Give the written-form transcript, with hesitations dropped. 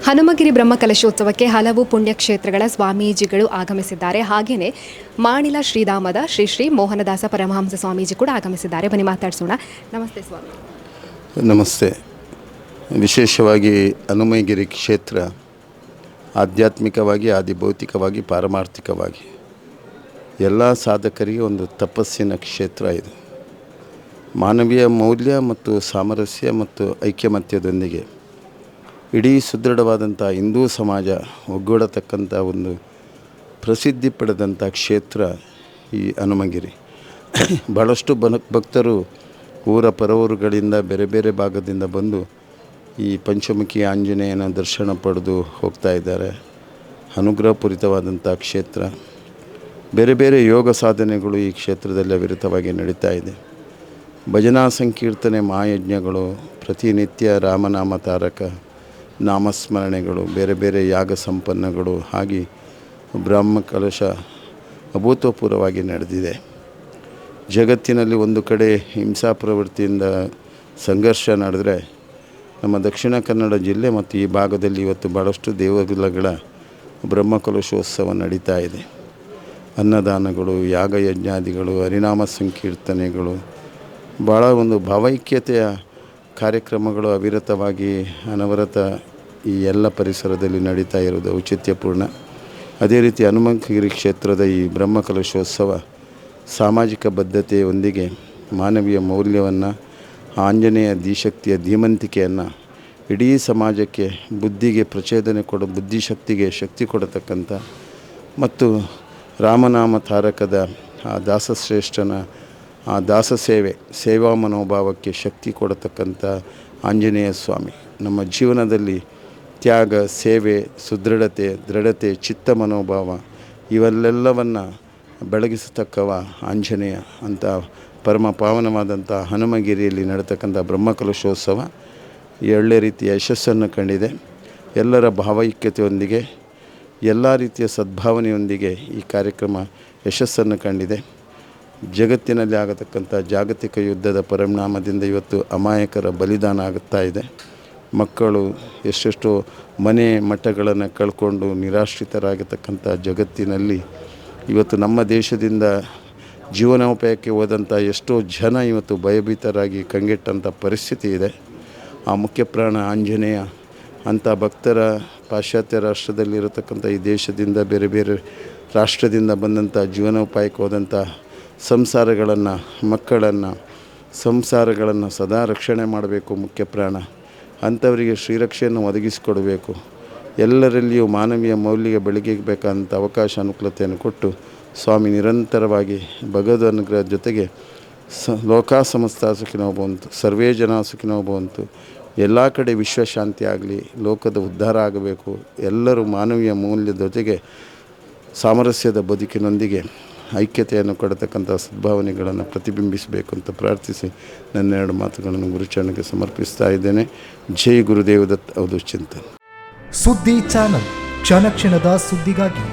ಹನುಮಗಿರಿ ಬ್ರಹ್ಮಕಲಶೋತ್ಸವಕ್ಕೆ ಹಲವು ಪುಣ್ಯಕ್ಷೇತ್ರಗಳ ಸ್ವಾಮೀಜಿಗಳು ಆಗಮಿಸಿದ್ದಾರೆ. ಹಾಗೆಯೇ ಮಾಣಿಲ ಶ್ರೀಧಾಮದ ಶ್ರೀ ಶ್ರೀ ಮೋಹನದಾಸ ಪರಮಹಂಸ ಸ್ವಾಮೀಜಿ ಕೂಡ ಆಗಮಿಸಿದ್ದಾರೆ. ಬನ್ನಿ ಮಾತಾಡ್ಸೋಣ. ನಮಸ್ತೆ ಸ್ವಾಮಿ. ನಮಸ್ತೆ. ವಿಶೇಷವಾಗಿ ಹನುಮಗಿರಿ ಕ್ಷೇತ್ರ ಆಧ್ಯಾತ್ಮಿಕವಾಗಿ, ಆದಿಭೌತಿಕವಾಗಿ, ಪಾರಮಾರ್ಥಿಕವಾಗಿ ಎಲ್ಲ ಸಾಧಕರಿಗೆ ಒಂದು ತಪಸ್ಸಿನ ಕ್ಷೇತ್ರ ಇದು. ಮಾನವೀಯ ಮೌಲ್ಯ ಮತ್ತು ಸಾಮರಸ್ಯ ಮತ್ತು ಐಕ್ಯಮತ್ಯದೊಂದಿಗೆ ಇಡೀ ಸುದೃಢವಾದಂಥ ಹಿಂದೂ ಸಮಾಜ ಒಗ್ಗೂಡತಕ್ಕಂಥ ಒಂದು ಪ್ರಸಿದ್ಧಿ ಪಡೆದಂಥ ಕ್ಷೇತ್ರ ಈ ಹನುಮಗಿರಿ. ಭಾಳಷ್ಟು ಭಕ್ತರು ಊರ ಪರವೂರುಗಳಿಂದ ಬೇರೆ ಬೇರೆ ಭಾಗದಿಂದ ಬಂದು ಈ ಪಂಚಮುಖಿ ಆಂಜನೇಯನ ದರ್ಶನ ಪಡೆದು ಹೋಗ್ತಾ ಇದ್ದಾರೆ. ಅನುಗ್ರಹಪೂರಿತವಾದಂಥ ಕ್ಷೇತ್ರ. ಬೇರೆ ಬೇರೆ ಯೋಗ ಸಾಧನೆಗಳು ಈ ಕ್ಷೇತ್ರದಲ್ಲಿ ಅವಿರತವಾಗಿ ನಡೀತಾ ಇದೆ. ಭಜನಾ ಸಂಕೀರ್ತನೆ, ಮಹಾಯಜ್ಞಗಳು, ಪ್ರತಿನಿತ್ಯ ರಾಮನಾಮ ತಾರಕ ನಾಮಸ್ಮರಣೆಗಳು, ಬೇರೆ ಬೇರೆ ಯಾಗ ಸಂಪನ್ನಗಳು ಹಾಗೆ ಬ್ರಹ್ಮ ಕಲಶ ಅಭೂತಪೂರ್ವವಾಗಿ ನಡೆದಿದೆ. ಜಗತ್ತಿನಲ್ಲಿ ಒಂದು ಕಡೆ ಹಿಂಸಾ ಪ್ರವೃತ್ತಿಯಿಂದ ಸಂಘರ್ಷ ನಡೆದರೆ, ನಮ್ಮ ದಕ್ಷಿಣ ಕನ್ನಡ ಜಿಲ್ಲೆ ಮತ್ತು ಈ ಭಾಗದಲ್ಲಿ ಇವತ್ತು ಭಾಳಷ್ಟು ದೇವಗುಲಗಳ ಬ್ರಹ್ಮಕಲಶೋತ್ಸವ ನಡೀತಾ ಇದೆ. ಅನ್ನದಾನಗಳು, ಯಾಗಯಜ್ಞಾದಿಗಳು, ಹರಿನಾಮ ಸಂಕೀರ್ತನೆಗಳು, ಭಾಳ ಒಂದು ಭಾವೈಕ್ಯತೆಯ ಕಾರ್ಯಕ್ರಮಗಳು ಅವಿರತವಾಗಿ ಅನವರತ ಈ ಎಲ್ಲ ಪರಿಸರದಲ್ಲಿ ನಡೀತಾ ಇರೋದು ಔಚಿತ್ಯಪೂರ್ಣ. ಅದೇ ರೀತಿ ಹನುಮಗಿರಿ ಕ್ಷೇತ್ರದ ಈ ಬ್ರಹ್ಮಕಲಶೋತ್ಸವ ಸಾಮಾಜಿಕ ಬದ್ಧತೆಯೊಂದಿಗೆ ಮಾನವೀಯ ಮೌಲ್ಯವನ್ನು, ಆಂಜನೇಯ ಧೀಶಕ್ತಿಯ ಧೀಮಂತಿಕೆಯನ್ನು ಇಡೀ ಸಮಾಜಕ್ಕೆ ಬುದ್ಧಿಗೆ ಪ್ರಚೋದನೆ ಬುದ್ಧಿಶಕ್ತಿಗೆ ಶಕ್ತಿ ಕೊಡತಕ್ಕಂಥ ಮತ್ತು ರಾಮನಾಮ ತಾರಕದ ಆ ದಾಸಶ್ರೇಷ್ಠನ ಆ ಸೇವಾ ಮನೋಭಾವಕ್ಕೆ ಶಕ್ತಿ ಕೊಡತಕ್ಕಂಥ ಆಂಜನೇಯ ಸ್ವಾಮಿ ನಮ್ಮ ಜೀವನದಲ್ಲಿ ತ್ಯಾಗ, ಸೇವೆ, ಸುದೃಢತೆ, ದೃಢತೆ, ಚಿತ್ತ ಮನೋಭಾವ ಇವೆಲ್ಲವನ್ನು ಬೆಳಗಿಸತಕ್ಕವ ಆಂಜನೇಯ ಅಂತ ಪರಮ ಪಾವನವಾದಂಥ ಹನುಮಗಿರಿಯಲ್ಲಿ ನಡೆತಕ್ಕಂಥ ಬ್ರಹ್ಮಕಲಶೋತ್ಸವ ಒಳ್ಳೆ ರೀತಿಯ ಯಶಸ್ಸನ್ನು ಕಂಡಿದೆ. ಎಲ್ಲರ ಭಾವೈಕ್ಯತೆಯೊಂದಿಗೆ, ಎಲ್ಲ ರೀತಿಯ ಸದ್ಭಾವನೆಯೊಂದಿಗೆ ಈ ಕಾರ್ಯಕ್ರಮ ಯಶಸ್ಸನ್ನು ಕಂಡಿದೆ. ಜಗತ್ತಿನಲ್ಲಿ ಆಗತಕ್ಕಂಥ ಜಾಗತಿಕ ಯುದ್ಧದ ಪರಿಣಾಮದಿಂದ ಇವತ್ತು ಅಮಾಯಕರ ಬಲಿದಾನ ಆಗುತ್ತಾ ಇದೆ. ಮಕ್ಕಳು ಎಷ್ಟೆಷ್ಟೋ ಮನೆ ಮಠಗಳನ್ನು ಕಳ್ಕೊಂಡು ನಿರಾಶ್ರಿತರಾಗತಕ್ಕಂಥ ಜಗತ್ತಿನಲ್ಲಿ ಇವತ್ತು ನಮ್ಮ ದೇಶದಿಂದ ಜೀವನೋಪಾಯಕ್ಕೆ ಹೋದಂಥ ಎಷ್ಟೋ ಜನ ಇವತ್ತು ಭಯಭೀತರಾಗಿ ಕಂಗೆಟ್ಟಂಥ ಪರಿಸ್ಥಿತಿ ಇದೆ. ಆ ಮುಖ್ಯ ಪ್ರಾಣ ಆಂಜನೇಯ ಅಂಥ ಭಕ್ತರ ಪಾಶ್ಚಾತ್ಯ ರಾಷ್ಟ್ರದಲ್ಲಿರತಕ್ಕಂಥ ಈ ದೇಶದಿಂದ ಬೇರೆ ಬೇರೆ ರಾಷ್ಟ್ರದಿಂದ ಬಂದಂಥ ಜೀವನೋಪಾಯಕ್ಕೆ ಹೋದಂಥ ಸಂಸಾರಗಳನ್ನು ಸದಾ ರಕ್ಷಣೆ ಮಾಡಬೇಕು ಮುಖ್ಯ ಪ್ರಾಣ. ಅಂಥವರಿಗೆ ಶ್ರೀರಕ್ಷೆಯನ್ನು ಒದಗಿಸಿಕೊಡಬೇಕು. ಎಲ್ಲರಲ್ಲಿಯೂ ಮಾನವೀಯ ಮೌಲ್ಯ ಬೆಳಗಬೇಕಂತ ಅವಕಾಶ ಅನುಕೂಲತೆಯನ್ನು ಕೊಟ್ಟು ಸ್ವಾಮಿ ನಿರಂತರವಾಗಿ ಭಗವದ್ ಅನುಗ್ರಹ ಜೊತೆಗೆ ಲೋಕ ಸಮಸ್ತ ಸುಖಿನೋ ಭವಂತು, ಸರ್ವೇ ಜನ ಸುಖಿನೋ ಭವಂತು, ಎಲ್ಲ ಕಡೆ ವಿಶ್ವಶಾಂತಿ ಆಗಲಿ, ಲೋಕದ ಉದ್ಧಾರ ಆಗಬೇಕು, ಎಲ್ಲರೂ ಮಾನವೀಯ ಮೌಲ್ಯದ ಜೊತೆಗೆ ಸಾಮರಸ್ಯದ ಬದುಕಿನೊಂದಿಗೆ ಐಕ್ಯತೆಯನ್ನು ಕೊಡತಕ್ಕಂಥ ಸದ್ಭಾವನೆಗಳನ್ನು ಪ್ರತಿಬಿಂಬಿಸಬೇಕು ಅಂತ ಪ್ರಾರ್ಥಿಸಿ ನನ್ನೆರಡು ಮಾತುಗಳನ್ನು ಗುರುಚರಣಕ್ಕೆ ಸಮರ್ಪಿಸ್ತಾ ಇದ್ದೇನೆ. ಜೈ ಗುರುದೇವ್ ದತ್ ಅವಧೂತ್ ಚಿಂತನ್. ಸುದ್ದಿ ಚಾನಲ್, ಕ್ಷಣ ಕ್ಷಣದ ಸುದ್ದಿಗಾಗಿ.